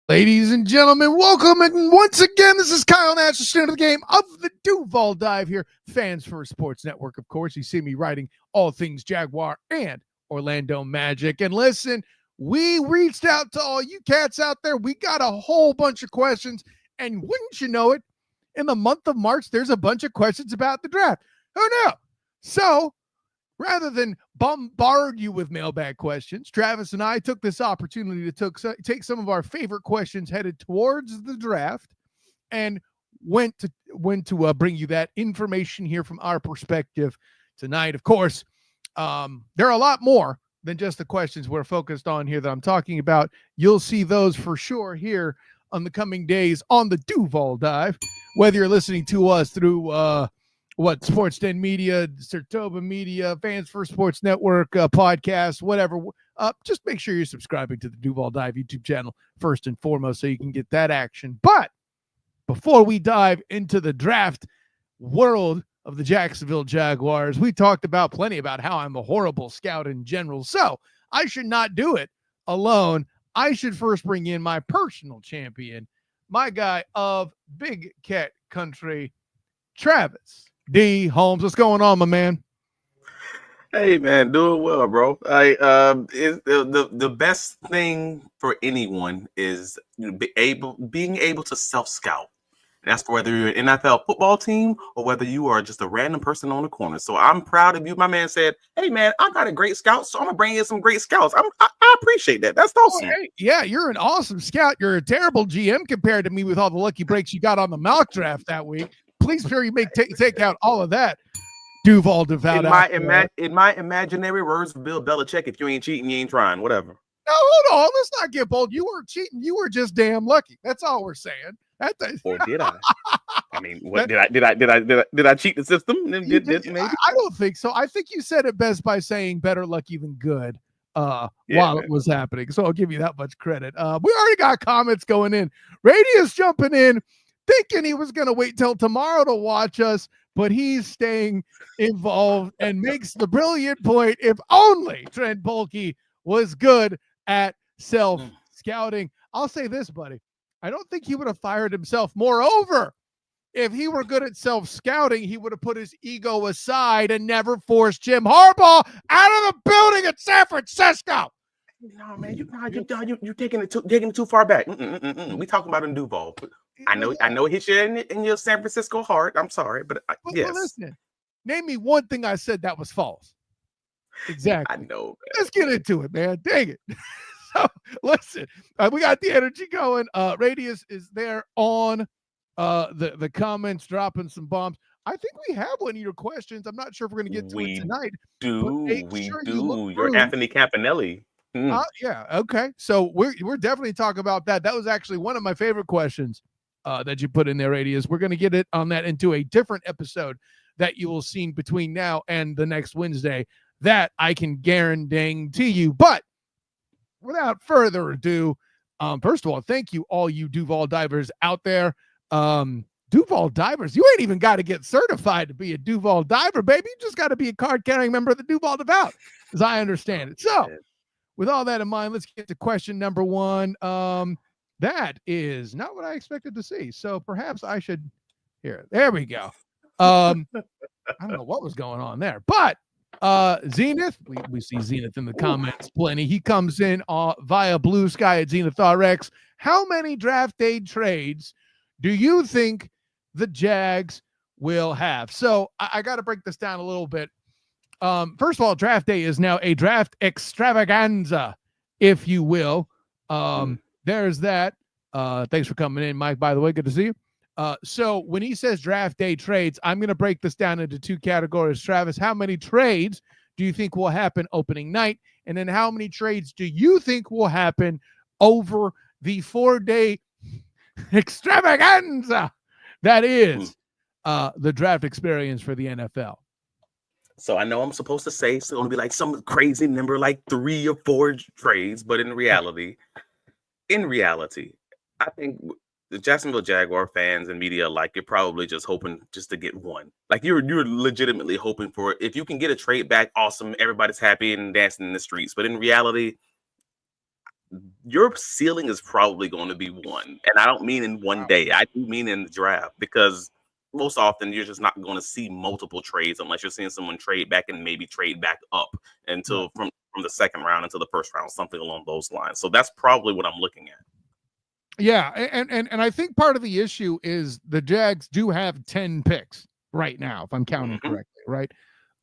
Ladies and gentlemen, welcome. And once again, this is Kyle Nash, the student of the game of the Duval Dive here. Fans First Sports Network, of course. You see me writing all things Jaguar and Orlando Magic. And listen, we reached out to all you cats out there. We got a whole bunch of questions. And wouldn't you know it, in the month of March, there's a bunch of questions about the draft. Who knew? So rather than bombard you with mailbag questions, Travis and I took this opportunity to take some of our favorite questions headed towards the draft and went to bring you that information here from our perspective tonight. Of course, there are a lot more than just the questions we're focused on here that I'm talking about. You'll see those for sure here on the coming days on the Duval Dive, whether you're listening to us through Sports Den Media, Sertoba Media, Fans First Sports Network, podcast, whatever. Just make sure you're subscribing to the Duval Dive YouTube channel first and foremost so you can get that action. But before we dive into the draft world of the Jacksonville Jaguars, we talked plenty about how I'm a horrible scout in general. So I should not do it alone. I should first bring in my personal champion, my guy of Big Cat Country, Travis D. Holmes. What's going on, my man? Hey man, doing well, bro. The best thing for anyone is being able to self-scout. That's whether you're an NFL football team or whether you are just a random person on the corner. So I'm proud of you. My man said, "Hey man, I got a great scout, so I'm gonna bring in some great scouts." I appreciate that. That's awesome. Hey, yeah, you're an awesome scout. You're a terrible GM compared to me with all the lucky breaks you got on the mock draft that week. Please be sure you take out all of that. Duval devout. In my imaginary words for Bill Belichick, if you ain't cheating, you ain't trying. Whatever. No, hold on. Let's not get bold. You weren't cheating. You were just damn lucky. That's all we're saying. Or did I? I mean, what did I cheat the system? Maybe? I don't think so. I think you said it best by saying better lucky than good while it was happening. So I'll give you that much credit. We already got comments going in. Radius jumping in, thinking he was going to wait till tomorrow to watch us, but he's staying involved and makes the brilliant point. If only Trent Baalke was good at self-scouting. I'll say this, buddy. I don't think he would have fired himself. Moreover, if he were good at self-scouting, he would have put his ego aside and never forced Jim Harbaugh out of the building at San Francisco. No, man, you're taking it too far back. We talking about in Duval. I know it hit you in your San Francisco heart. I'm sorry, but yes. Well, listen, name me one thing I said that was false. Exactly. I know. Man. Let's get into it, man. Dang it. So listen, we got the energy going. Radius is there on the comments, dropping some bombs. I think we have one of your questions. I'm not sure if we're going to get to it tonight. We do. You're Anthony Campanelli. Yeah. Okay. So we're definitely talking about that. That was actually one of my favorite questions that you put in there, Radius. We're going to get it on that into a different episode that you will see between now and the next Wednesday. That I can guarantee you. But without further ado, first of all, thank you, all you Duval divers out there. Duval divers, you ain't even got to get certified to be a Duval diver, baby. You just got to be a card-carrying member of the Duval Devout, as I understand it. So, with all that in mind, let's get to question number one. That is not what I expected to see. So perhaps I should there we go. I don't know what was going on there, but Zenith, we see Zenith in the comments plenty. He comes in via Blue Sky at Zenith RX. How many draft day trades do you think the Jags will have? So I got to break this down a little bit. First of all, draft day is now a draft extravaganza, if you will. There's that. Thanks for coming in, Mike, by the way. Good to see you. So when he says draft day trades, I'm going to break this down into two categories. Travis, how many trades do you think will happen opening night? And then how many trades do you think will happen over the 4-day extravaganza that is the draft experience for the NFL? So I know I'm supposed to say it's going to be like some crazy number, like 3 or 4 trades, but in reality, I think the Jacksonville Jaguar fans and media alike, you're probably just hoping just to get one. Like you're legitimately hoping for it. If you can get a trade back, awesome. Everybody's happy and dancing in the streets. But in reality, your ceiling is probably going to be one. And I don't mean in one day. I do mean in the draft, because most often you're just not going to see multiple trades unless you're seeing someone trade back and maybe trade back up until from the second round into the first round, something along those lines. So that's probably what I'm looking at. Yeah, and I think part of the issue is the Jags do have 10 picks right now, if I'm counting correctly, right?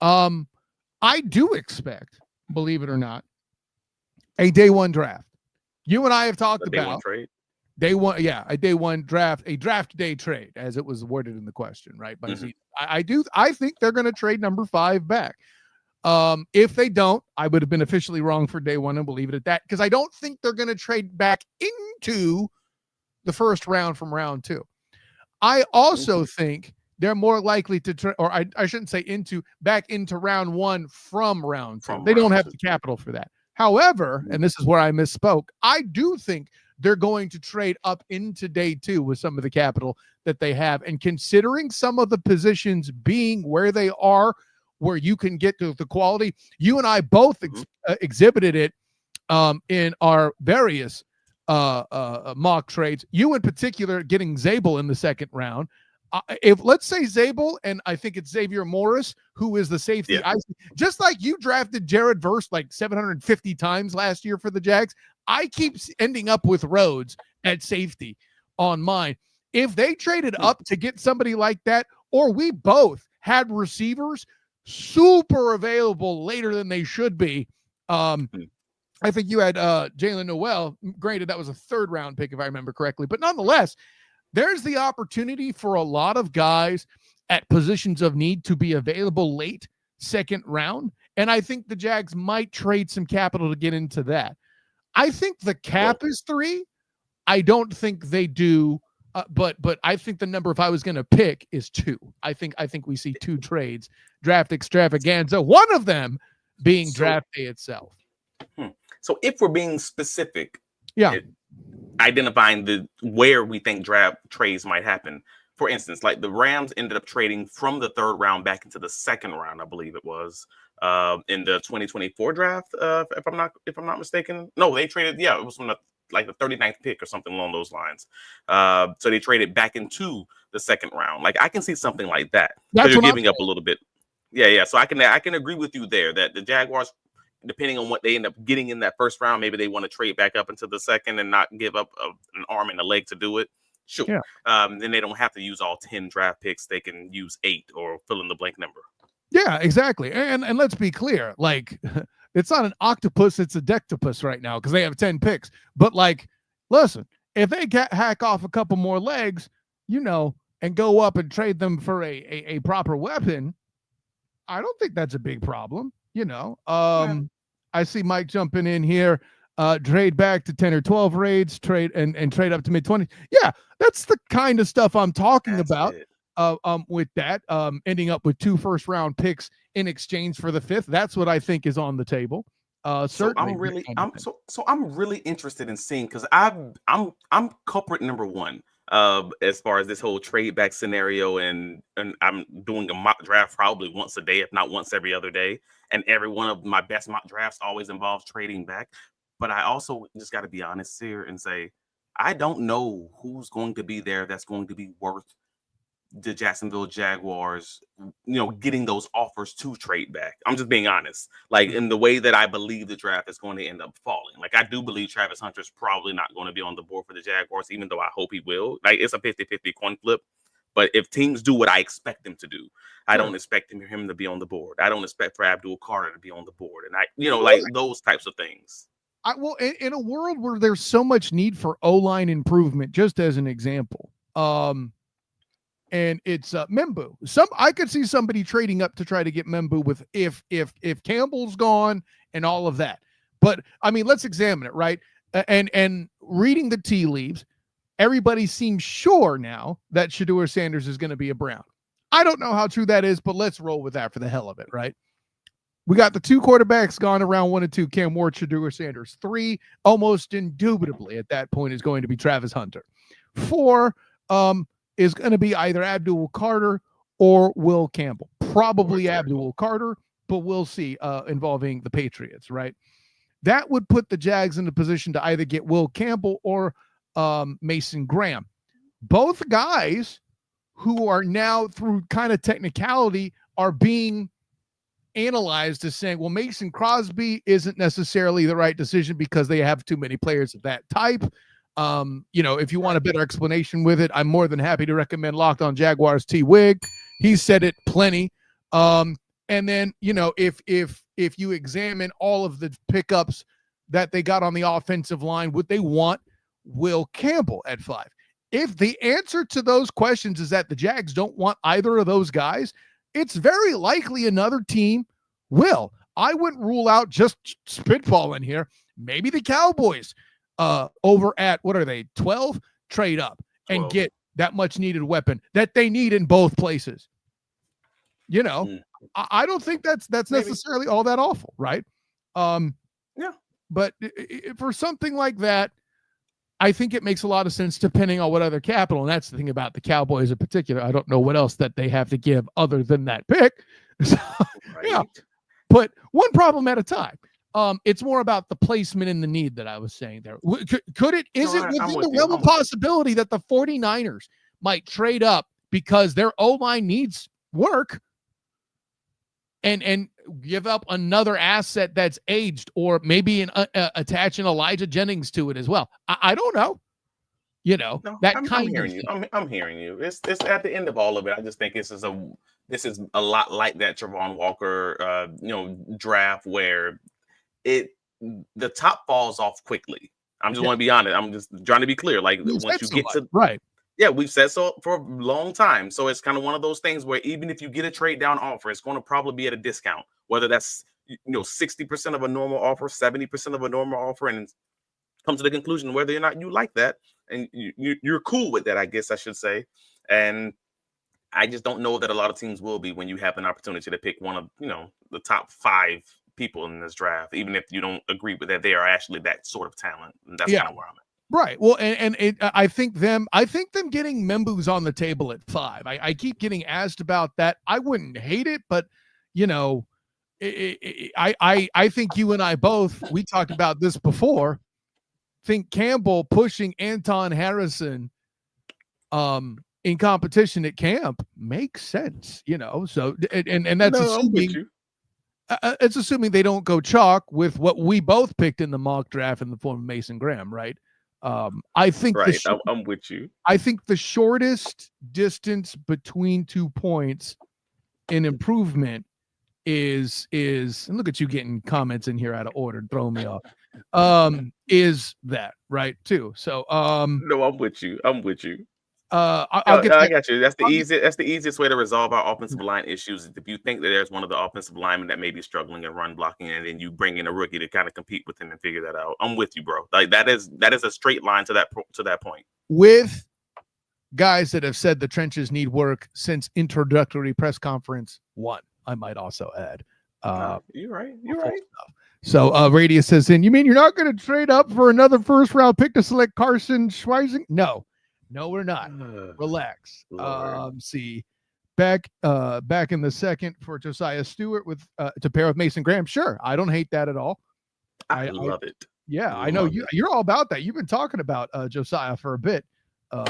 I do expect, believe it or not, a day one draft. You and I have talked about day one trade. Day one, yeah, a day one draft, a draft day trade, as it was worded in the question, right? By I think they're going to trade number 5 back. If they don't, I would have been officially wrong for day one and believe it at that, because I don't think they're going to trade back into the first round from round 2. I also think they're more likely to or I shouldn't say back into round 1 from round 2. They don't have the capital for that. However, and this is where I misspoke, I do think they're going to trade up into day 2 with some of the capital that they have. And considering some of the positions being where they are, where you can get to the quality, you and I both exhibited it in our various mock trades. You in particular getting Zabel in the second round. If let's say Zabel, and I think it's Xavier Morris, who is the safety, just like you drafted Jared Verse like 750 times last year for the Jags, I keep ending up with Rhodes at safety on mine. If they traded up to get somebody like that, or we both had receivers super available later than they should be, I think you had Jalen Noel. Granted, that was a 3rd round pick, if I remember correctly. But nonetheless, there's the opportunity for a lot of guys at positions of need to be available late 2nd round. And I think the Jags might trade some capital to get into that. I think the cap is 3. I don't think they do. But I think the number, if I was going to pick, is 2. I think we see 2 trades, draft extravaganza, one of them being draft day itself. So if we're being specific, identifying where we think draft trades might happen. For instance, like the Rams ended up trading from the 3rd round back into the 2nd round, I believe it was, in the 2024 draft. If I'm not mistaken, no, they traded. Yeah, it was from the 39th pick or something along those lines. So they traded back into the 2nd round. Like I can see something like that. Because you're giving up a little bit. Yeah. So I can agree with you there that the Jaguars, depending on what they end up getting in that 1st round, maybe they want to trade back up into the 2nd and not give up an arm and a leg to do it. Sure. Yeah. Then they don't have to use all 10 draft picks. They can use 8 or fill in the blank number. Yeah, exactly. And let's be clear, like it's not an octopus, it's a dectopus right now because they have 10 picks. But like, listen, if they hack off a couple more legs, and go up and trade them for a proper weapon, I don't think that's a big problem. I see Mike jumping in here. Trade back to 10 or 12 raids, trade and trade up to mid-20s. Yeah, that's the kind of stuff I'm talking about. With that, ending up with 2 first-round picks in exchange for the 5th. That's what I think is on the table. Certainly. I'm really interested in seeing, because I'm culprit number 1. As far as this whole trade back scenario, and I'm doing a mock draft probably once a day, if not once every other day. And every one of my best mock drafts always involves trading back. But I also just got to be honest here and say, I don't know who's going to be there that's going to be worth the Jacksonville Jaguars, getting those offers to trade back. I'm just being honest. Like, in the way that I believe the draft is going to end up falling. Like, I do believe Travis Hunter's probably not going to be on the board for the Jaguars, even though I hope he will. Like, it's a 50-50 coin flip. But if teams do what I expect them to do, I don't expect him to be on the board. I don't expect for Abdul Carter to be on the board. And like those types of things. In a world where there's so much need for O-line improvement, just as an example, and it's Membu. I could see somebody trading up to try to get Membu with if Campbell's gone and all of that. But I mean, let's examine it, right? And reading the tea leaves, everybody seems sure now that Shedeur Sanders is going to be a Brown. I don't know how true that is, but let's roll with that for the hell of it, right? We got the 2 quarterbacks gone around 1 and 2, Cam Ward, Shedeur Sanders. 3, almost indubitably at that point, is going to be Travis Hunter. 4, is going to be either Abdul Carter or Will Campbell. Probably Abdul Carter, but we'll see, involving the Patriots, right? that would put the Jags in a position to either get Will Campbell or Mason Graham. Both guys who are now, through kind of technicality, are being analyzed as saying, well, Mason Crosby isn't necessarily the right decision because they have too many players of that type. If you want a better explanation with it, I'm more than happy to recommend Locked On Jaguars T. Wig. He said it plenty. And then, if you examine all of the pickups that they got on the offensive line, would they want Will Campbell at 5? If the answer to those questions is that the Jags don't want either of those guys, it's very likely another team will. I wouldn't rule out, just spitballing here, maybe the Cowboys over at, what are they, 12? Trade up 12. And get that much needed weapon that they need in both places. I don't think that's necessarily all that awful, right? Yeah. But for something like that, I think it makes a lot of sense depending on what other capital. And that's the thing about the Cowboys in particular. I don't know what else that they have to give other than that pick. So, right. Yeah. But one problem at a time. It's more about the placement and the need that I was saying there. Could it, is it within the realm of possibility that the 49ers might trade up because their O-line needs work and give up another asset that's aged, or maybe attaching Elijah Jennings to it as well? I don't know. No, I'm hearing you. I'm hearing you. It's at the end of all of it. I just think this is a lot like that Travon Walker draft where the top falls off quickly. I'm just want to be honest. I'm just trying to be clear. Like once you get to right. Yeah, we've said so for a long time. So it's kind of one of those things where even if you get a trade down offer, it's going to probably be at a discount, whether that's 60% of a normal offer, 70% of a normal offer, and come to the conclusion whether or not you like that and you're cool with that, I guess I should say. And I just don't know that a lot of teams will be when you have an opportunity to pick one of the top 5 people in this draft, even if you don't agree with that they are actually that sort of talent. And that's kind of where I'm at. Right. Well, I think them getting Membu's on the table at 5. I keep getting asked about that. I wouldn't hate it, but I think you and I both, we talked about this before, think Campbell pushing Anton Harrison in competition at camp makes sense, So and that's assuming it's assuming they don't go chalk with what we both picked in the mock draft in the form of Mason Graham, right? I think I'm with you. I think the shortest distance between 2 points in improvement is and look at you getting comments in here out of order, throw me off. Is that right too? So no, I'm with you. I got you. That's the easiest way to resolve our offensive line issues. If you think that there's one of the offensive linemen that may be struggling in run blocking, and then you bring in a rookie to kind of compete with him and figure that out, I'm with you, bro. Like that is a straight line to that point. With guys that have said the trenches need work since introductory press conference 1, I might also add. You're right. So Radius says, you mean you're not going to trade up for another first round pick to select Carson Schweizing? No, we're not. Relax. See, back in the second for Josiah Stewart with to pair with Mason Graham. Sure, I don't hate that at all. I love it. Yeah, I know you're all about that. You've been talking about Josiah for a bit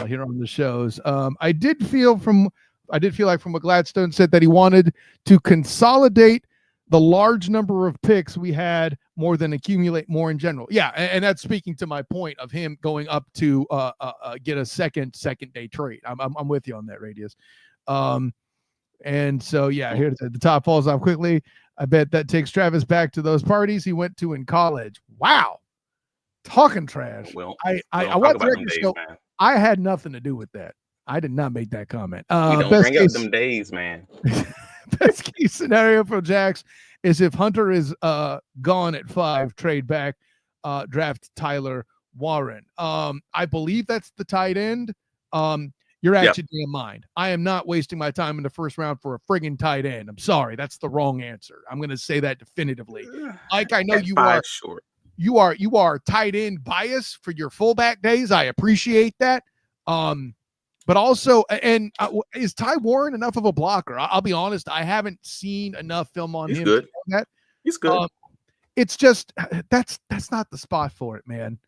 here on the shows. I did feel like from what Gladstone said that he wanted to consolidate the large number of picks we had more than accumulate more in general. Yeah, and that's speaking to my point of him going up to get a second day trade. I'm with you on that, Radius. And so here the top falls off quickly. I bet that takes Travis back to those parties he went to in college. Wow, talking trash. Well, I watched the show. Man. I had nothing to do with that. I did not make that comment. We don't bring up them days, man. Best case scenario for Jax is if Hunter is gone at 5, trade back, draft Tyler Warren. I believe that's the tight end. You're at your damn mind. I am not wasting my time in the first round for a friggin' tight end. I'm sorry, that's the wrong answer. I'm going to say that definitively. Like I know you are short. You are tight end bias for your fullback days. I appreciate that. But also, is Ty Warren enough of a blocker? I'll be honest, I haven't seen enough film on him. Good. He's good. it's just that's not the spot for it, man.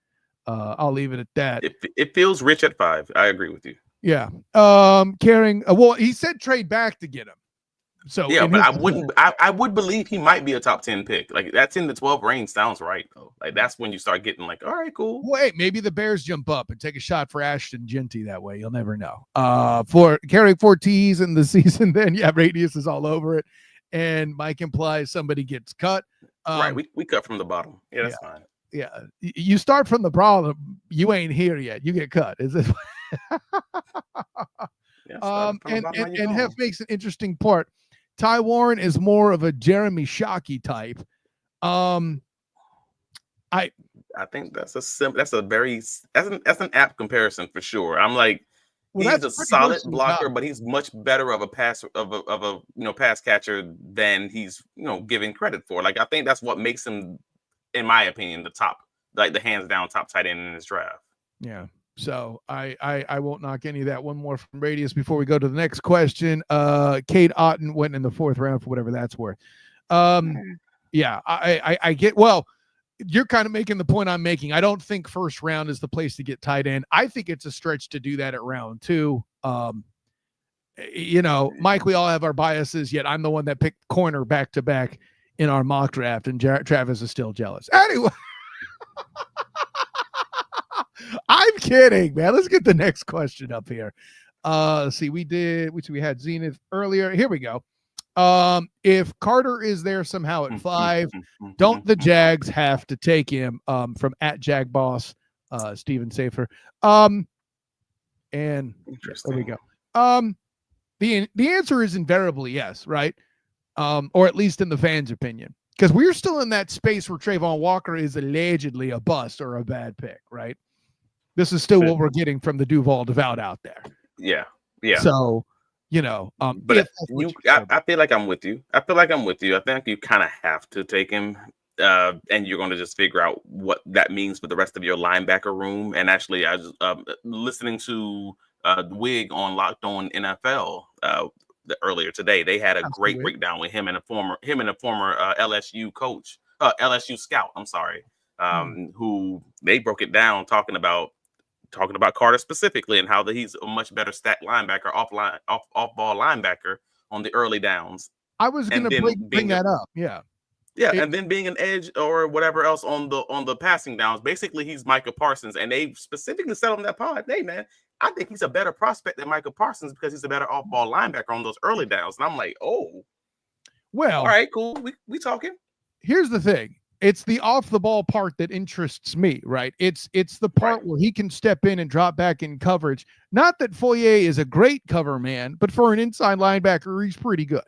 I'll leave it at that. It feels rich at 5. I agree with you. Yeah. Carrying. Well, he said trade back to get him. So yeah, but I would believe he might be a top 10 pick. Like that 10 to 12 range sounds right though. Like that's when you start getting like, all right, cool. Wait, maybe the Bears jump up and take a shot for Ashton Genty that way. You'll never know. For carrying 4 T's in the season, then yeah, Radius is all over it. And Mike implies somebody gets cut. Right. We cut from the bottom. Yeah, that's fine. Yeah. You start from the bottom. You ain't here yet. You get cut. Is it? And Hef makes an interesting part. Ty Warren is more of a Jeremy Shockey type. I think that's an apt comparison for sure. I'm like, he's a solid blocker, but he's much better of a pass pass catcher than he's given credit for. Like I think that's what makes him, in my opinion, the top, like the hands down top tight end in this draft. Yeah. So I won't knock any of that. One more from Radius before we go to the next question. Cade Otton went in the 4th round for whatever that's worth. Yeah, I get. Well, you're kind of making the point I'm making. I don't think 1st round is the place to get tight end. I think it's a stretch to do that at round 2. Mike, we all have our biases. Yet I'm the one that picked corner back to back in our mock draft, and Travis is still jealous. Anyway. I'm kidding, man. Let's get the next question up here. Let's see. We had Zenith earlier. Here we go. If Carter is there somehow at 5, don't the Jags have to take him? From @JagBoss, Steven Safer. And there we go. The answer is invariably yes, right? Or at least in the fans' opinion. Because we're still in that space where Trayvon Walker is allegedly a bust or a bad pick, right? This is still what we're getting from the Duval Devout out there. Yeah. So, but I feel like I'm with you. I think you kind of have to take him, and you're going to just figure out what that means for the rest of your linebacker room. And actually, I was listening to Wig on Locked On NFL earlier today. They had a great breakdown with him and a former LSU coach, LSU scout. I'm sorry, who they broke it down talking about Carter specifically and how he's a much better stat linebacker, off ball linebacker on the early downs. I was going to bring that up. Yeah. And then being an edge or whatever else on the passing downs. Basically, he's Micah Parsons, and they specifically said on that pod, "Hey man, I think he's a better prospect than Micah Parsons because he's a better off ball linebacker on those early downs." And I'm like, oh, well, all right, cool. We talking. Here's the thing. It's the off the ball part that interests me, right? It's the part where he can step in and drop back in coverage. Not that Foyer is a great cover man, but for an inside linebacker, he's pretty good.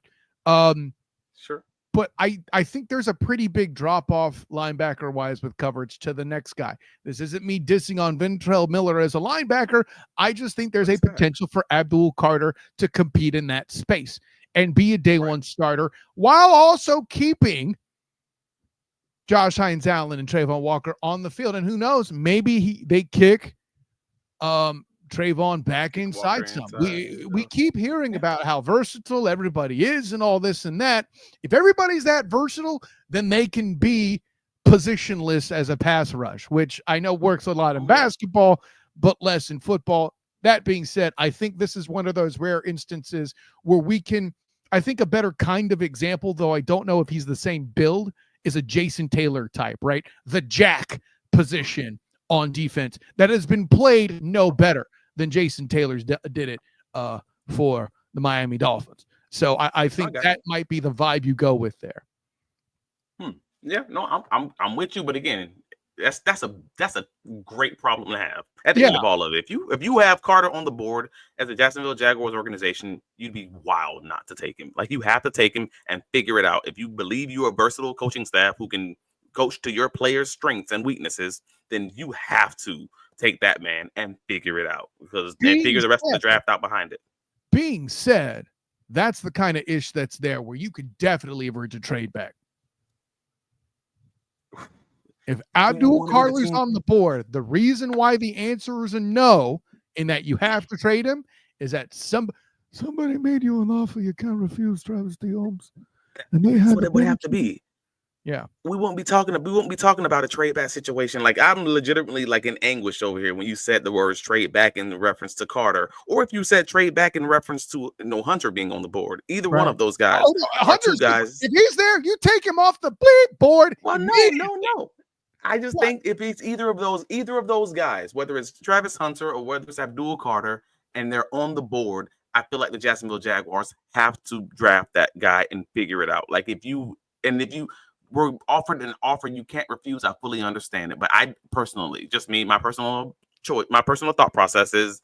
Sure. But I think there's a pretty big drop off linebacker wise with coverage to the next guy. This isn't me dissing on Ventrell Miller as a linebacker. I just think there's a potential for Abdul Carter to compete in that space and be a day one starter while also keeping Josh Hines Allen and Trayvon Walker on the field. And who knows, maybe they kick Trayvon back inside some. We keep hearing about how versatile everybody is and all this and that. If everybody's that versatile, then they can be positionless as a pass rush, which I know works a lot in basketball, but less in football. That being said, I think this is one of those rare instances where we can, I think a better kind of example, though I don't know if he's the same build, is a Jason Taylor type, right? The jack position on defense that has been played no better than Jason Taylor's did it for the Miami Dolphins. So I think that might be the vibe you go with there. Yeah, no, I'm with you, but again, that's a great problem to have at the end of all of it. If you have Carter on the board as a Jacksonville Jaguars organization, you'd be wild not to take him. Like, you have to take him and figure it out. If you believe you're a versatile coaching staff who can coach to your players' strengths and weaknesses, then you have to take that man and figure it out, because they figure the rest of the draft out behind it. Being said, that's the kind of ish that's there where you could definitely average a trade back. If Abdul Carter's on the board, the reason why the answer is a no, in that you have to trade him, is that somebody made you an offer you can't refuse, Travis D. Holmes. And they had what it would have to be. Yeah. we won't be talking about a trade back situation. Like, I'm legitimately like in anguish over here when you said the words trade back in reference to Carter, or if you said trade back in reference to Hunter being on the board. Either one Right. of those guys Oh, no, are two Hunter's guys. if he's there, you take him off the bleep board Well, immediately. no. I just What? think if it's either of those guys, whether it's Travis Hunter or whether it's Abdul Carter, and they're on the board, I feel like the Jacksonville Jaguars have to draft that guy and figure it out. Like, if you were offered an offer you can't refuse, I fully understand it. But I personally, just me, my personal choice, my personal thought process is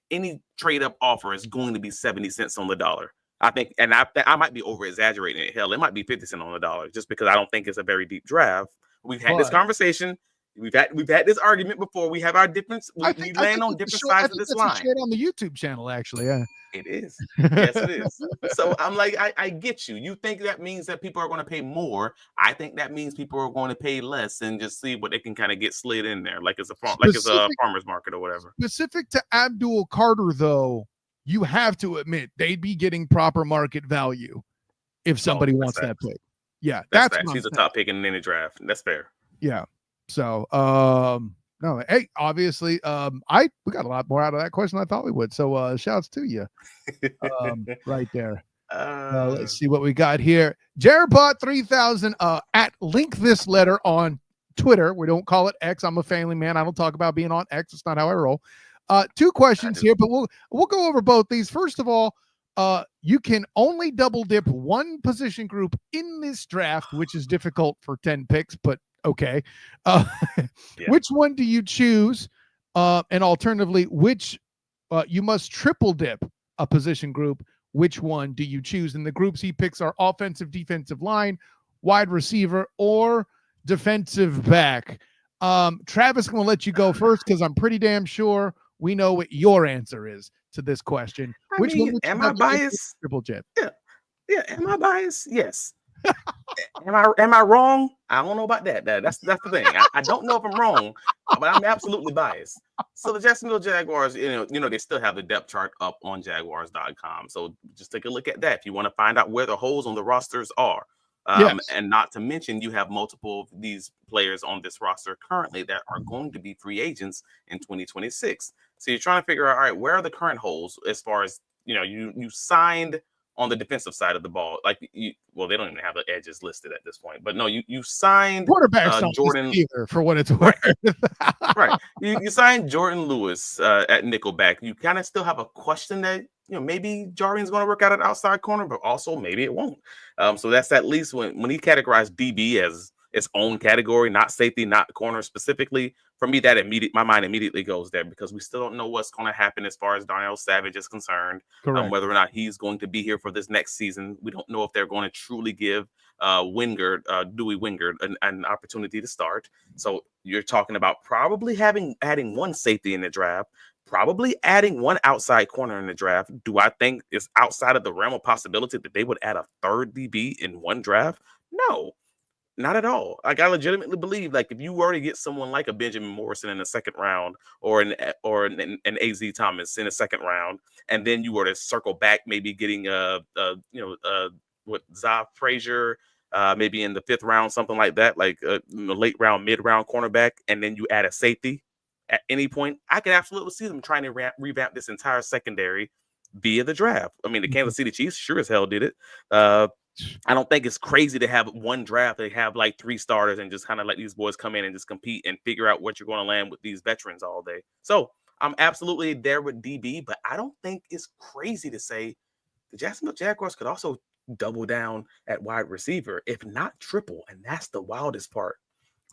any trade up offer is going to be 70 cents on the dollar. I think, and I might be over exaggerating it. Hell, it might be 50 cents on the dollar, just because I don't think it's a very deep draft. We've had this conversation. We've had this argument before. We have our difference. We land on different sides of this line. Shared on the YouTube channel, actually. Yeah, it is. Yes, it is. So I'm like, I get you. You think that means that people are going to pay more? I think that means people are going to pay less and just see what they can kind of get slid in there, like it's a farmer's market or whatever. Specific to Abdul Carter, though, you have to admit they'd be getting proper market value if somebody wants that pick. Yeah, that's he's a top pick in any draft. That's fair. Yeah. So, no, hey, obviously, we got a lot more out of that question than I thought we would. So, shouts to you, right there. Let's see what we got here. Jaredbot 3000 at link this letter on Twitter. We don't call it X. I'm a family man. I don't talk about being on X. It's not how I roll. Two questions here, but we'll go over both these. First of all, you can only double dip one position group in this draft, which is difficult for 10 picks, but okay. Which one do you choose? And alternatively, which you must triple dip a position group. Which one do you choose? And the groups he picks are offensive, defensive line, wide receiver, or defensive back. Travis, I'm going to let you go first because I'm pretty damn sure we know what your answer is to this question. Which one am I biased? Triple dip. Yeah. Am I biased? Yes. Am I wrong? I don't know about that. That's the thing. I don't know if I'm wrong, but I'm absolutely biased. So the Jacksonville Jaguars, you know, they still have the depth chart up on Jaguars.com. So just take a look at that if you want to find out where the holes on the rosters are. And not to mention, you have multiple of these players on this roster currently that are going to be free agents in 2026. So you're trying to figure out, all right, where are the current holes as far as, you signed on the defensive side of the ball. Like, they don't even have the edges listed at this point. But no, you signed Jordan either, for what it's worth. Right. You signed Jordan Lewis at nickelback. You kind of still have a question that, maybe Jarian's going to work out at outside corner, but also maybe it won't. So that's at least when he categorized DB as its own category, not safety, not corner specifically. For me, my mind immediately goes there because we still don't know what's going to happen as far as Darnell Savage is concerned. Whether or not he's going to be here for this next season. We don't know if they're going to truly give Dewey Wingard an opportunity to start. So you're talking about probably adding one safety in the draft, probably adding one outside corner in the draft. Do I think it's outside of the realm of possibility that they would add a third DB in one draft? No. Not at all. Like, I legitimately believe, like, if you already get someone like a Benjamin Morrison in the second round, or an AZ Thomas in the second round, and then you were to circle back, maybe getting Zav Frazier, maybe in the fifth round, something like that, like late round, mid round cornerback, and then you add a safety at any point, I could absolutely see them trying to revamp this entire secondary via the draft. I mean, the Kansas City Chiefs sure as hell did it. I don't think it's crazy to have one draft. They have like 3 starters and just kind of let these boys come in and just compete and figure out what you're going to land with these veterans all day. So I'm absolutely there with DB, but I don't think it's crazy to say the Jacksonville Jaguars could also double down at wide receiver, if not triple. And that's the wildest part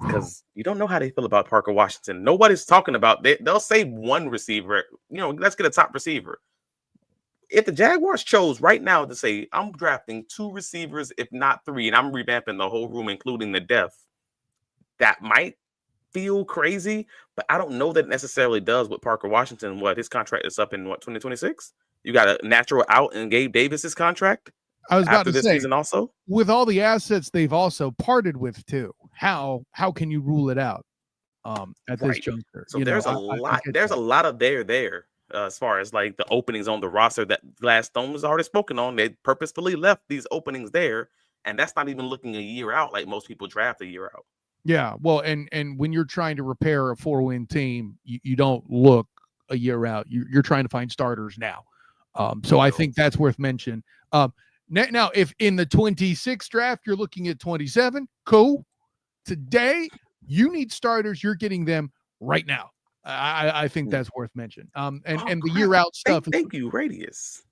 because you don't know how they feel about Parker Washington. Nobody's talking about they'll say one receiver, let's get a top receiver. If the Jaguars chose right now to say, I'm drafting 2 receivers, if not 3, and I'm revamping the whole room, including the depth, that might feel crazy, but I don't know that it necessarily does with Parker Washington. His contract is up in 2026? You got a natural out in Gabe Davis's contract. I was about to say, season also, with all the assets they've also parted with too, how can you rule it out at this juncture? So there's a lot of there. As far as like the openings on the roster that Gladstone was already spoken on, they purposefully left these openings there. And that's not even looking a year out like most people draft a year out. Yeah, well, and when you're trying to repair a 4-win team, you don't look a year out. You're trying to find starters now. So I think that's worth mention. Now, if in the 26th draft you're looking at 27, cool. Today, you need starters. You're getting them right now. I think that's worth mention. And the year out stuff. Thank you, Radius.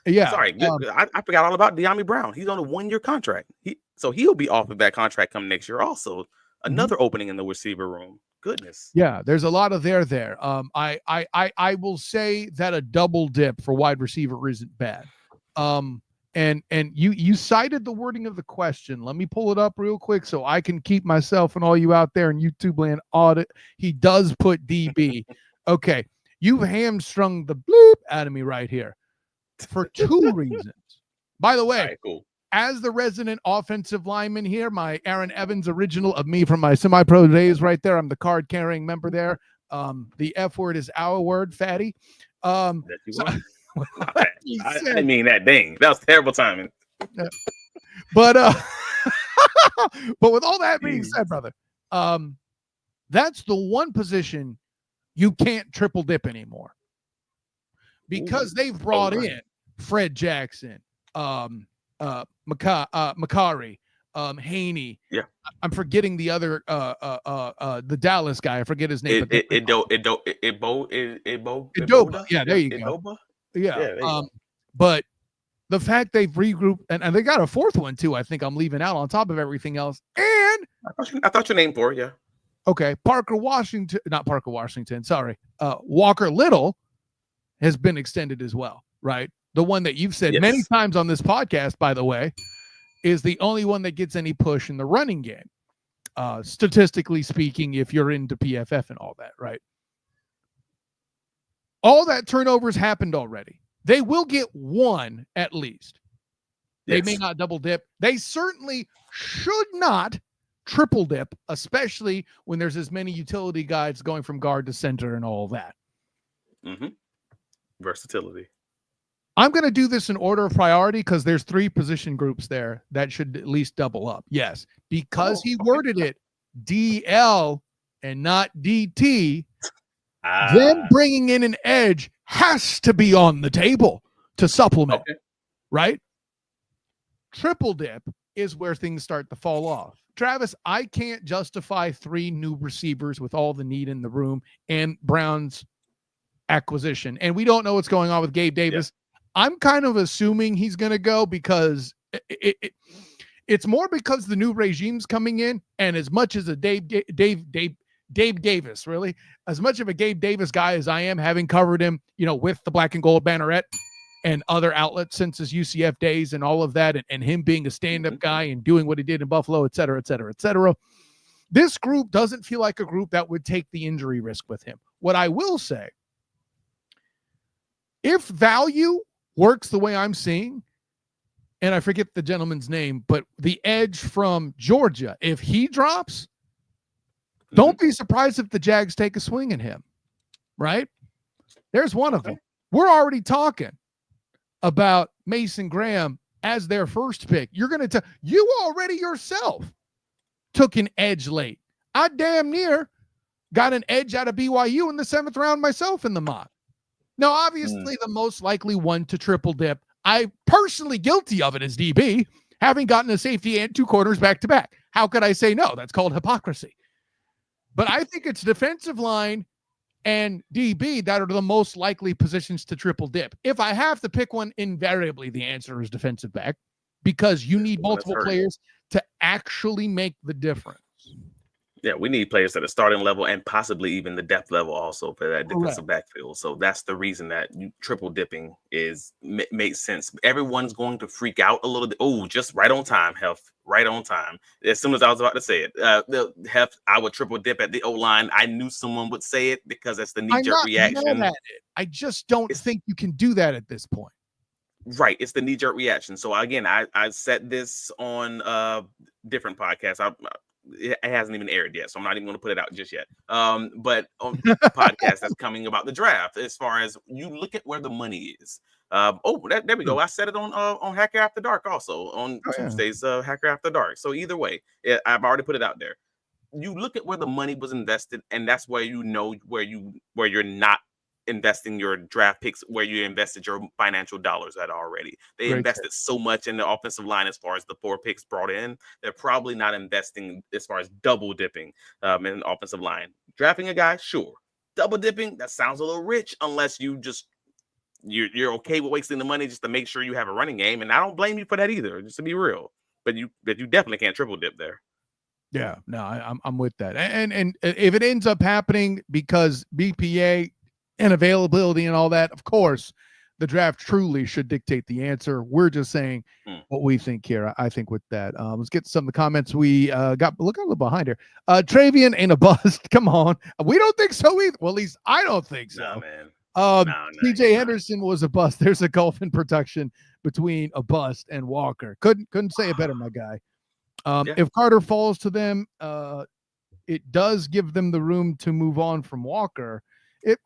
Yeah. Sorry, I forgot all about De'Ami Brown. He's on a 1-year contract. He'll be off of that contract come next year. Also, another opening in the receiver room. Goodness. Yeah, there's a lot of there. I will say that a double dip for wide receiver isn't bad. And you cited the wording of the question. Let me pull it up real quick so I can keep myself and all you out there in YouTube land audit. He does put DB. Okay, you've hamstrung the bleep out of me right here for 2 reasons. By the way, right, cool. As the resident offensive lineman here, my Aaron Evans original of me from my semi-pro days right there. I'm the card-carrying member there. The F word is our word, fatty. I didn't mean that. Dang, that was terrible timing. But with all that being said, brother, that's the one position you can't triple dip anymore because they've brought in Fred Jackson, Makari, Haney. Yeah, I'm forgetting the other the Dallas guy. I forget his name. Idoba. Yeah, there you go. Yeah. But the fact they've regrouped and they got a 4th one too. I think I'm leaving out on top of everything else. And I thought your name for it. Yeah. Okay, Sorry, Walker Little has been extended as well. Right. The one that you've said many times on this podcast, by the way, is the only one that gets any push in the running game. Statistically speaking, if you're into PFF and all that, right? All that turnovers happened already. They will get 1 at least. They may not double dip. They certainly should not triple dip, especially when there's as many utility guys going from guard to center and all that. Versatility. I'm going to do this in order of priority because there's 3 position groups there that should at least double up. Yes, because he worded it DL and not DT, then bringing in an edge has to be on the table to supplement, right? Triple dip is where things start to fall off. Travis, I can't justify 3 new receivers with all the need in the room and Brown's acquisition. And we don't know what's going on with Gabe Davis. I'm kind of assuming he's going to go because it's more because the new regime's coming in. And as much as a Dave Davis, really, as much of a Gabe Davis guy as I am, having covered him, with the black and gold banneret and other outlets since his UCF days and all of that, and him being a stand-up guy and doing what he did in Buffalo, et cetera, et cetera, et cetera. This group doesn't feel like a group that would take the injury risk with him. What I will say, if value works the way I'm seeing, and I forget the gentleman's name, but the edge from Georgia, if he drops, don't be surprised if the Jags take a swing at him, right? There's one of them. We're already talking about Mason Graham as their first pick. You're going to you already yourself took an edge late. I damn near got an edge out of BYU in the 7th round myself in the mock. Now, obviously, the most likely one to triple dip, I personally guilty of it as DB, having gotten a safety and 2 corners back to back. How could I say no? That's called hypocrisy. But I think it's defensive line and DB that are the most likely positions to triple dip. If I have to pick one, invariably the answer is defensive back because you need multiple players to actually make the difference. Yeah, we need players at the starting level and possibly even the depth level also for that defensive backfield. So that's the reason that triple dipping makes sense. Everyone's going to freak out a little bit. Oh, just right on time, Hef. Right on time. As soon as I was about to say it, Hef, I would triple dip at the O-line. I knew someone would say it because that's the knee-jerk reaction. I just don't think you can do that at this point. Right. It's the knee-jerk reaction. So again, I said this on different podcasts. It hasn't even aired yet, so I'm not even going to put it out just yet. But on the podcast that's coming about the draft, as far as you look at where the money is, There we go. I said it on Hacker After Dark also on Tuesdays, Hacker After Dark. So either way, I've already put it out there. You look at where the money was invested, and that's where you know where you're not investing your draft picks, where you invested your financial dollars at already. They invested so much in the offensive line as far as the 4 picks brought in. They're probably not investing as far as double dipping in the offensive line. Drafting a guy, sure. Double dipping, that sounds a little rich unless you're okay with wasting the money just to make sure you have a running game. And I don't blame you for that either, just to be real. But you definitely can't triple dip there. Yeah, no, I'm with that. And if it ends up happening because BPA and availability and all that, of course, the draft truly should dictate the answer. We're just saying what we think here. I think with that, let's get some of the comments we got. Look a little behind here. Travian ain't a bust. Come on, we don't think so either. Well, at least I don't think so. Nah, man. CJ Henderson was a bust. There's a gulf in production between a bust and Walker. Couldn't say it better, my guy. If Carter falls to them, it does give them the room to move on from Walker.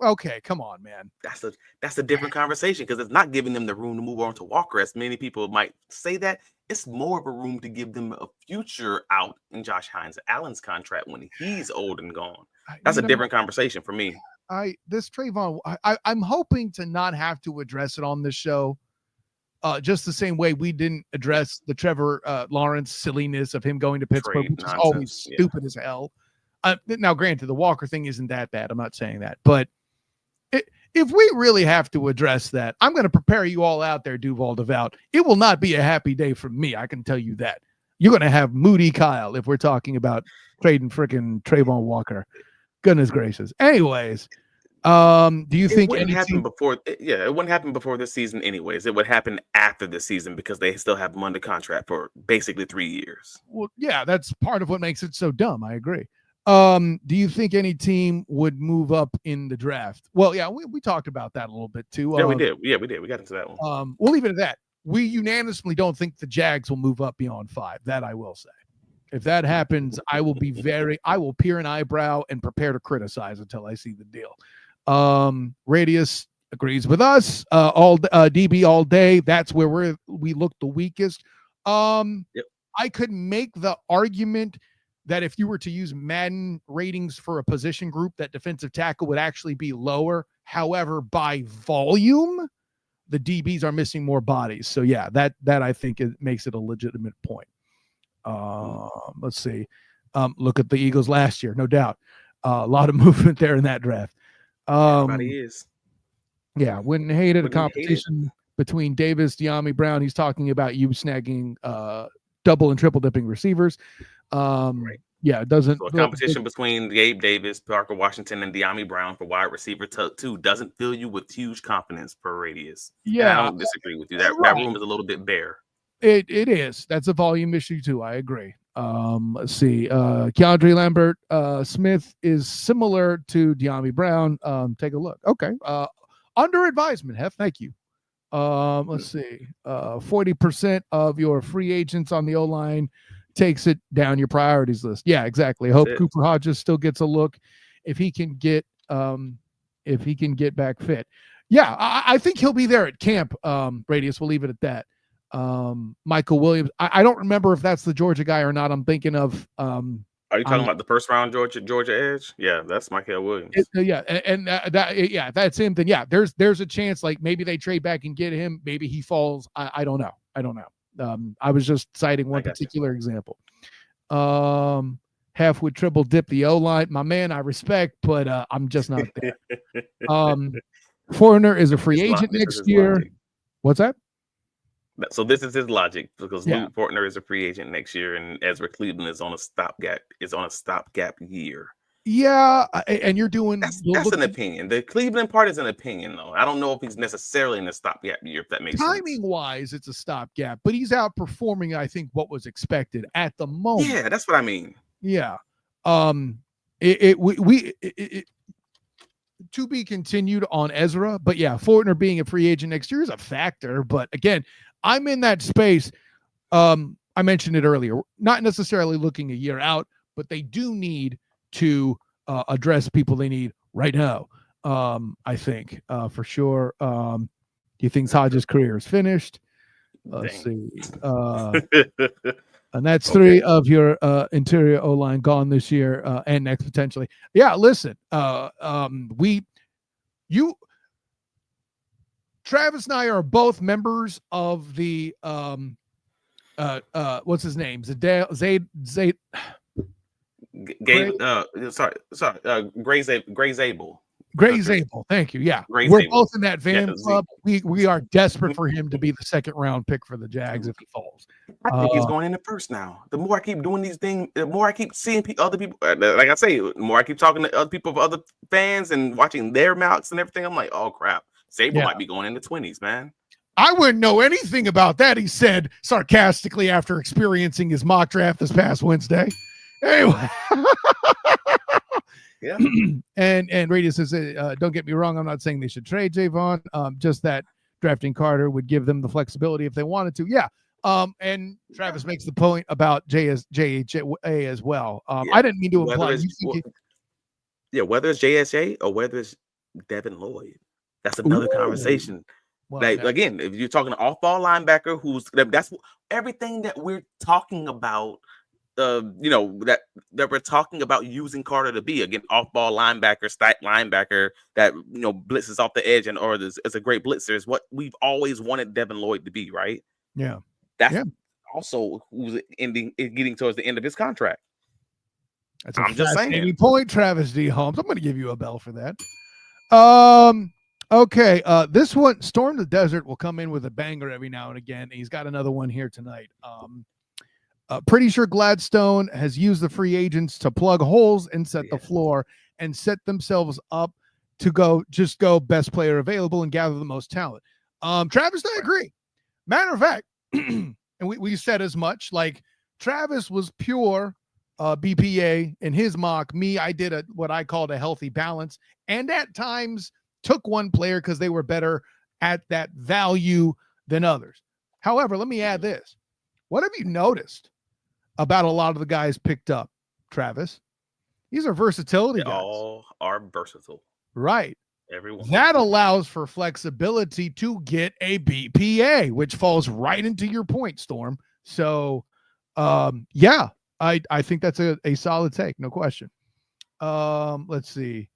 Okay, come on, man. That's a different conversation because it's not giving them the room to move on to Walker, as many people might say that. It's more of a room to give them a future out in Josh Hines Allen's contract when he's old and gone. That's a different conversation for me. This Trayvon, I'm hoping to not have to address it on this show. Just the same way we didn't address the Trevor Lawrence silliness of him going to Pittsburgh, which is always stupid as hell. Now, granted, the Walker thing isn't that bad. I'm not saying that. But if we really have to address that, I'm going to prepare you all out there, Duval Devout. It will not be a happy day for me. I can tell you that. You're going to have Moody Kyle if we're talking about trading freaking Trayvon Walker. Goodness gracious. Anyways, do you think it wouldn't happen before? It wouldn't happen before this season anyways. It would happen after the season because they still have him under contract for basically 3 years. Well, yeah, that's part of what makes it so dumb. I agree. Do you think any team would move up in the draft? Well, yeah, we talked about that a little bit too. Yeah, we did. Yeah, we did. We got into that one. We'll leave it at that. We unanimously don't think the Jags will move up beyond 5. That I will say. If that happens, I will peer an eyebrow and prepare to criticize until I see the deal. Radius agrees with us. DB all day. That's where we look the weakest. I could make the argument that if you were to use Madden ratings for a position group, that defensive tackle would actually be lower. However, by volume, the DBs are missing more bodies. So yeah, that I think makes it a legitimate point. Let's see. Look at the Eagles last year, no doubt. A lot of movement there in that draft. Everybody is. Yeah, wouldn't hate it. A competition between Davis, De'Ami Brown. He's talking about you snagging double and triple dipping receivers. Right. Yeah, it doesn't. So a competition between Gabe Davis, Parker Washington, and De'Ami Brown for wide receiver 2 doesn't fill you with huge confidence per Radius. Yeah, and I don't disagree with you. That room is a little bit bare. It is. That's a volume issue too. I agree. Let's see. Keandre Lambert Smith is similar to De'Ami Brown. Take a look. Okay. Under advisement, Hef. Thank you. Let's see. 40% of your free agents on the O-line takes it down your priorities list. Yeah, exactly. Hope Cooper Hodges still gets a look if he can get back fit. Yeah, I think he'll be there at camp. Radius. We'll leave it at that. Michael Williams. I don't remember if that's the Georgia guy or not. I'm thinking of. Are you talking about the first round Georgia edge? Yeah, that's Michael Williams. If that's him, then yeah, there's a chance like maybe they trade back and get him. Maybe he falls. I don't know. I was just citing one particular example. Half would triple dip the O-line. My man, I respect, but I'm just not there. Foreigner is a free agent next year. Logic. What's that? So this is his logic because Luke Fortner is a free agent next year, and Ezra Cleveland is on a stopgap year. Yeah, and you're doing that's an opinion. The Cleveland part is an opinion, though. I don't know if he's necessarily in a stopgap year. If that makes sense. Timing wise, it's a stopgap, but he's outperforming, I think, what was expected at the moment. Yeah, that's what I mean. Yeah. To be continued on Ezra, but yeah, Fortner being a free agent next year is a factor. But again, I'm in that space. I mentioned it earlier, not necessarily looking a year out, but they do need to address people they need right now. I think for sure. He thinks Hodges' career is finished. Let's Dang. see. And that's three of your interior O-line gone this year and next potentially. Yeah, listen. Travis and I are both members of the what's his name? Zayd. Gray Zabel. Gray Zabel. Thank you. Yeah. We're both in that fan club. We are desperate for him to be the second round pick for the Jags if he falls. I think he's going in the first now. The more I keep doing these things, the more I keep seeing other people. Like I say, the more I keep talking to other people, other fans, and watching their mouths and everything, I'm like, oh crap, Zabel might be going in the 20s, man. I wouldn't know anything about that, he said sarcastically after experiencing his mock draft this past Wednesday. Anyway. Yeah. and Radius says, don't get me wrong, I'm not saying they should trade Javon. Just that drafting Carter would give them the flexibility if they wanted to. Yeah. And Travis makes the point about JHA as well. I didn't mean to imply. Whether it's JSA or whether it's Devin Lloyd, that's another conversation. Well, like again, if you're talking an off-ball linebacker, that's everything that we're talking about. That we're talking about using Carter to be, again, off-ball linebacker, stack linebacker that blitzes off the edge or is a great blitzer is what we've always wanted Devin Lloyd to be, right? Yeah, that's also who's getting towards the end of his contract. I'm just saying. Any point, Travis D. Holmes. I'm going to give you a bell for that. Okay. This one, Storm the Desert, will come in with a banger every now and again. He's got another one here tonight. Pretty sure Gladstone has used the free agents to plug holes and set the floor and set themselves up to go best player available and gather the most talent. Travis and I agree. Matter of fact, and we said as much, like Travis was pure BPA in his mock. Me, I did what I called a healthy balance, and at times took one player because they were better at that value than others. However, let me add this. What have you noticed about a lot of the guys picked up, Travis? These are versatility guys. All are versatile. Right. Everyone. That allows for flexibility to get a BPA, which falls right into your point, Storm. So, I think that's a solid take. No question. Let's see.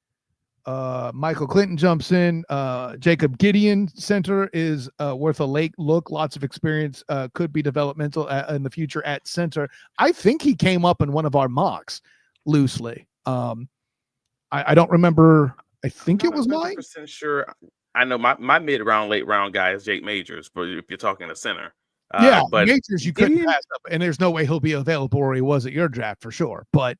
Michael Clinton jumps in. Jacob Gideon, center, is worth a late look. Lots of experience. Could be developmental in the future at center. I think he came up in one of our mocks loosely. I don't remember. I think it was mine. 100% sure. I know my mid-round, late-round guy is Jake Majors, but if you're talking a center. But Majors you couldn't pass up, and there's no way he'll be available or he was at your draft for sure. But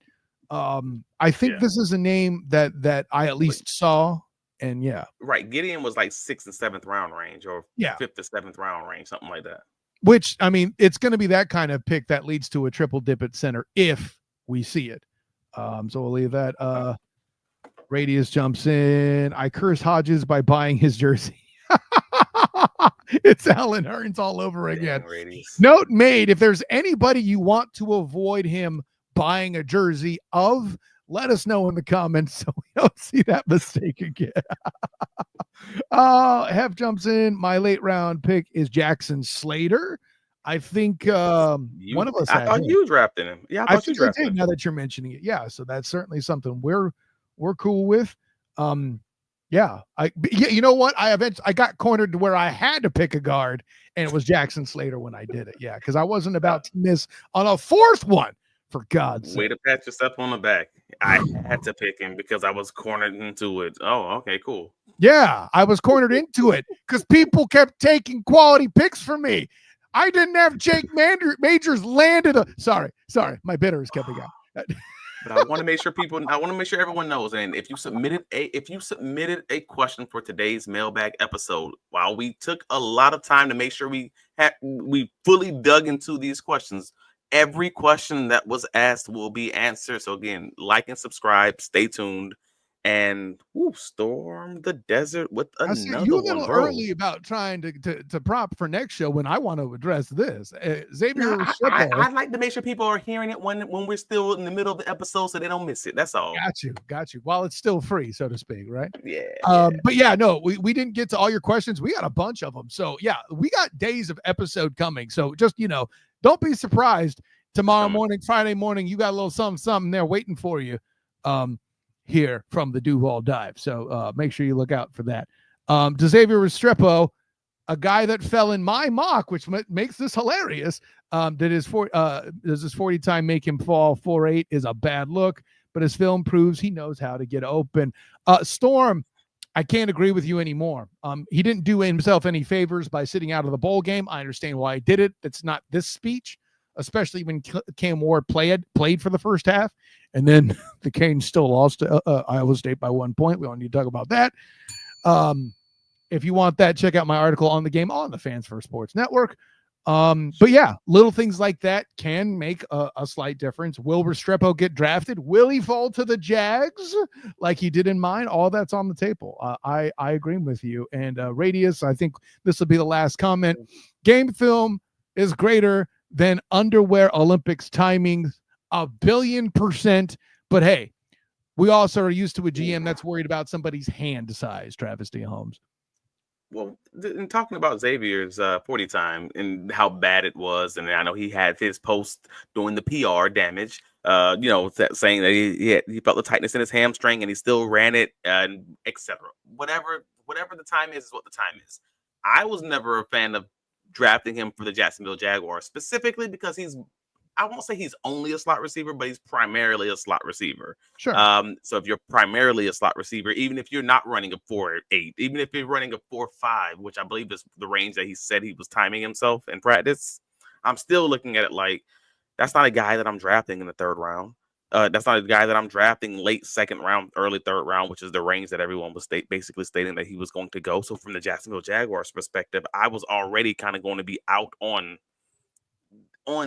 I think this is a name that I at least saw, and right. Gideon was like 6th and 7th round range, or 5th to 7th round range, something like that. Which, I mean, it's going to be that kind of pick that leads to a triple dip at center if we see it. So we'll leave that. Radius jumps in. I cursed Hodges by buying his jersey. It's Alan Hearns all over again. Note made. If there's anybody you want to avoid him buying a jersey of, let us know in the comments so we don't see that mistake again. Hef jumps in. My late round pick is Jackson Slater. I think one of us. I thought you drafted him. Yeah, I thought you drafted him. Now that you're mentioning it, so that's certainly something we're cool with. You know what? I got cornered to where I had to pick a guard, and it was Jackson Slater when I did it. Yeah, because I wasn't about to miss on a fourth one. For God's sake. Way to pat yourself on the back. I had to pick him because I was cornered into it. Oh, okay, cool. Yeah, I was cornered into it because people kept taking quality picks from me. I didn't have Jake Majors landed. Sorry, my bitters kept me going. But I want to make sure everyone knows. And if you submitted a question for today's mailbag episode, while we took a lot of time to make sure we fully dug into these questions, every question that was asked will be answered. So again, like and subscribe, stay tuned, and stormed the desert with I see you another a one, little bro. early about trying to prop for next show when I want to address this. Now, Xavier I Restrepo. like to make sure people are hearing it when we're still in the middle of the episode, so they don't miss it. That's all. Got you. While it's still free, so to speak, right? Yeah, yeah. But yeah, no, we didn't get to all your questions. We got a bunch of them. So yeah, we got days of episode coming. So just, don't be surprised tomorrow morning, Friday morning, you got a little something there waiting for you here from the Duval Dive. So make sure you look out for that. To Xavier Restrepo, a guy that fell in my mock, which makes this hilarious. Does his 40 time make him fall 4.8 is a bad look, but his film proves he knows how to get open. Storm, I can't agree with you anymore. He didn't do himself any favors by sitting out of the bowl game. I understand why he did it. That's not this speech, especially when Cam Ward played for the first half, and then the Canes still lost to Iowa State by 1 point. We don't need to talk about that. If you want that, check out my article on the game on the Fans First Sports Network. But yeah, little things like that can make a slight difference. Will Restrepo get drafted? Will he fall to the Jags like he did in mine? All that's on the table. I agree with you. And Radius, I think this will be the last comment. Game film is greater than underwear Olympics timings 1,000,000,000%. But hey, we also are used to a GM that's worried about somebody's hand size, Travis D. Holmes. Well, in talking about Xavier's 40 time and how bad it was, and I know he had his post doing the PR damage, saying that he felt the tightness in his hamstring and he still ran it, and etc. Whatever the time is what the time is. I was never a fan of drafting him for the Jacksonville Jaguars, specifically because I won't say he's only a slot receiver, but he's primarily a slot receiver. Sure. So if you're primarily a slot receiver, even if you're not running a 4.8, even if you're running a 4.5, which I believe is the range that he said he was timing himself in practice, I'm still looking at it like that's not a guy that I'm drafting in the third round. That's not a guy that I'm drafting late second round, early third round, which is the range that everyone was basically stating that he was going to go. So from the Jacksonville Jaguars perspective, I was already kind of going to be out on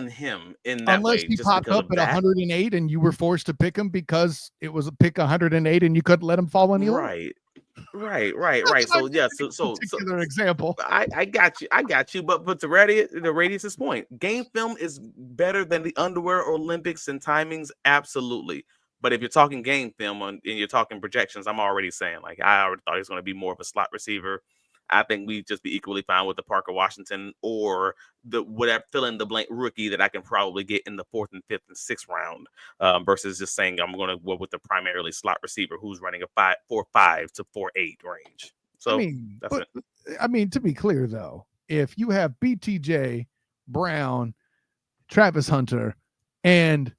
him in that Unless way, he just popped because up of at that. 108 and you were forced to pick him because it was a pick 108 and you couldn't let him fall any lower. Right. So yeah, so particular example. I got you. But to Radius's point, game film is better than the underwear Olympics and timings, absolutely. But if you're talking game film and you're talking projections, I'm already saying like I already thought he was going to be more of a slot receiver. I think we'd just be equally fine with the Parker Washington or the whatever fill in the blank rookie that I can probably get in the 4th and 5th and 6th round, versus just saying I'm going to go with the primarily slot receiver who's running a 4.5 to 4.8 range. So to be clear though, if you have BTJ, Brown, Travis Hunter, and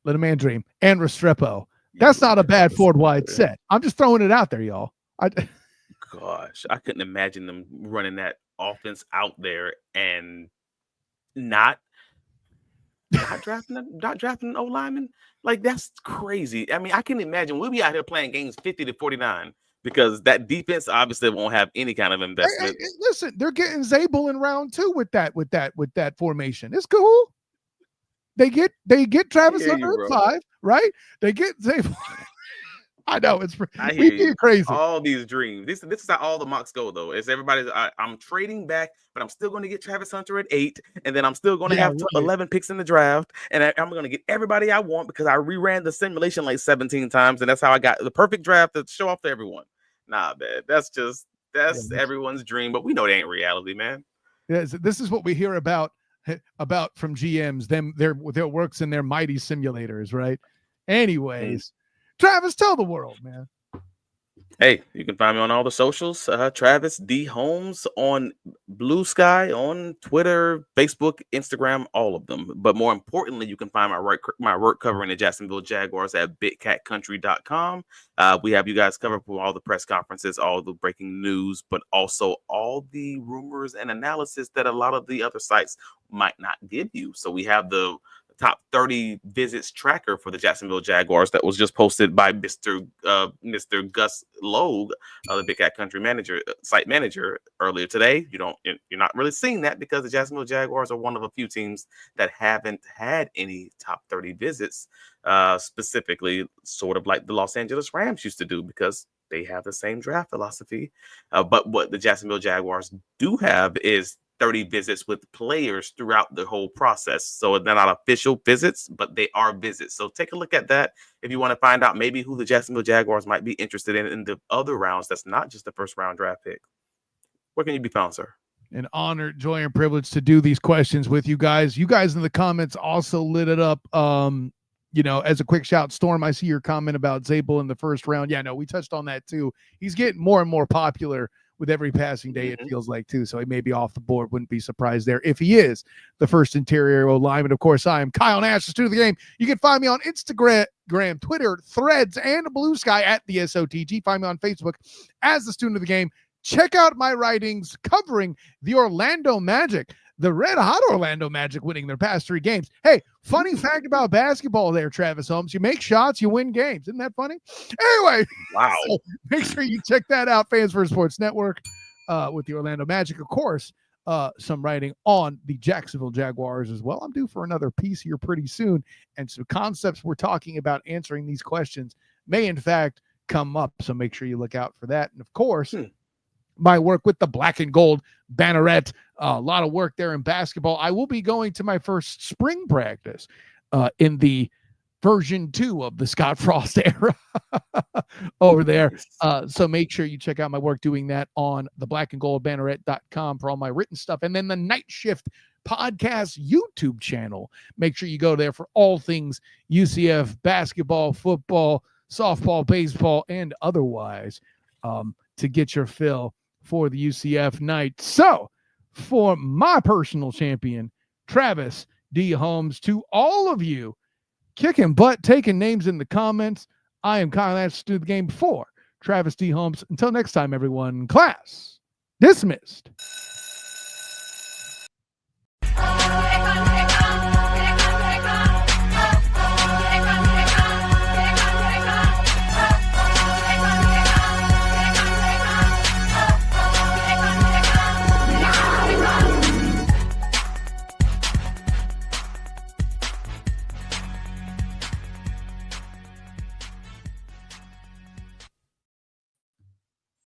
Let a Man Dream and Restrepo, that's not a bad Ford wide set. I'm just throwing it out there, y'all. Gosh, I couldn't imagine them running that offense out there and not drafting an O lineman. Like that's crazy. I mean, I can imagine we'll be out here playing games 50-49 because that defense obviously won't have any kind of investment. Hey, listen, they're getting Zabel in round 2 with that formation. It's cool. They get Travis Hunter at 5, right? They get Zabel. I know it's crazy. All these dreams. This is how all the mocks go, though. It's everybody's. I'm trading back, but I'm still going to get Travis Hunter at 8, and then I'm still going to have 11 picks in the draft, and I'm going to get everybody I want because I reran the simulation like 17 times, and that's how I got the perfect draft to show off to everyone. Nah, man, that's everyone's dream, but we know they ain't reality, man. Yes, this is what we hear about from GMs. Their works in their mighty simulators, right? Anyways. Travis, tell the world, man. Hey, you can find me on all the socials. Travis D. Holmes on Blue Sky, on Twitter, Facebook, Instagram, all of them. But more importantly, you can find my work covering the Jacksonville Jaguars at bitcatcountry.com. We have you guys covered for all the press conferences, all the breaking news, but also all the rumors and analysis that a lot of the other sites might not give you. So we have the top 30 visits tracker for the Jacksonville Jaguars that was just posted by Mr. Gus Logue, the Big Cat Country manager, site manager, earlier today. You're not really seeing that because the Jacksonville Jaguars are one of a few teams that haven't had any top 30 visits, specifically sort of like the Los Angeles Rams used to do, because they have the same draft philosophy. But what the Jacksonville Jaguars do have is 30 visits with players throughout the whole process. So they're not official visits, but they are visits. So take a look at that if you want to find out maybe who the Jacksonville Jaguars might be interested in the other rounds. That's not just the first round draft pick. Where can you be found, sir? An honor, joy, and privilege to do these questions with you guys. You guys in the comments also lit it up. As a quick shout, Storm, I see your comment about Zabel in the first round. Yeah, no, we touched on that too. He's getting more and more popular with every passing day, it feels like, too. So he may be off the board. Wouldn't be surprised there if he is the first interior lineman. Of course, I am Kyle Nash, the student of the game. You can find me on Instagram, Twitter, Threads, and Blue Sky at the SOTG. Find me on Facebook as the student of the game. Check out my writings covering the Orlando Magic, the red-hot Orlando Magic winning their past 3 games. Hey, funny fact about basketball there, Travis Holmes. You make shots, you win games. Isn't that funny? Anyway, wow. So make sure you check that out, Fans for Sports Network, with the Orlando Magic. Of course, some writing on the Jacksonville Jaguars as well. I'm due for another piece here pretty soon, and some concepts we're talking about answering these questions may, in fact, come up. So make sure you look out for that. And, of course, my work with the Black and Gold Banneret, a lot of work there in basketball. I will be going to my first spring practice in the version 2 of the Scott Frost era over there. So make sure you check out my work doing that on the blackandgoldbanneret.com for all my written stuff. And then the Night Shift podcast YouTube channel. Make sure you go there for all things UCF basketball, football, softball, baseball, and otherwise to get your fill for the UCF night. So for my personal champion, Travis D. Holmes, to all of you kicking butt, taking names in the comments, I am Kyle Nash, to the game before Travis D. Holmes. Until next time, everyone, class dismissed.